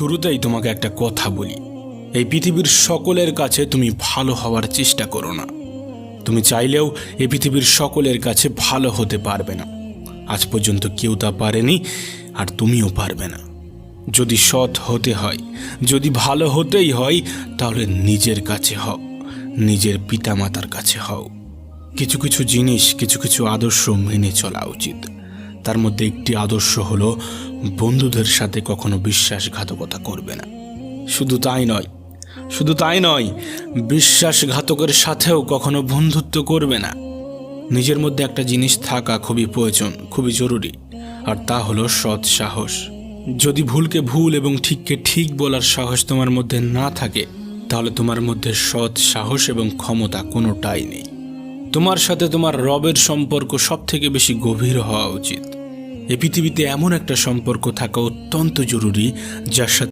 শুরুতেই তোমাকে একটা কথা বলি, এই পৃথিবীর সকলের কাছে তুমি ভালো হওয়ার চেষ্টা করো না। তুমি চাইলেও এই পৃথিবীর সকলের কাছে ভালো হতে পারবে না। আজ পর্যন্ত কেউ তা পারেনি, আর তুমিও পারবে না। যদি সৎ হতে হয়, যদি ভালো হতেই হয়, তাহলে নিজের কাছে হও, নিজের পিতামাতার কাছে হও। কিছু কিছু জিনিস, কিছু কিছু আদর্শ মেনে চলা উচিত। তার মধ্যে একটি আদর্শ হলো বন্ধুদের সাথে কখনো বিশ্বাসঘাতকতা করবে না। শুধু তাই নয়, বিশ্বাসঘাতকের সাথেও কখনো বন্ধুত্ব করবে না। নিজের মধ্যে একটা জিনিস থাকা খুবই প্রয়োজন, খুবই জরুরি, আর তা হলো সৎ সাহস। যদি ভুলকে ভুল এবং ঠিককে ঠিক বলার সাহস তোমার মধ্যে না থাকে, তাহলে তোমার মধ্যে সৎ সাহস এবং ক্ষমতা কোনোটাই নেই। তোমার সাথে তোমার রবের সম্পর্ক সব থেকে বেশি গভীর হওয়া উচিত। এই পৃথিবীতে এমন একটা সম্পর্ক থাকা অত্যন্ত জরুরি, যার সাথে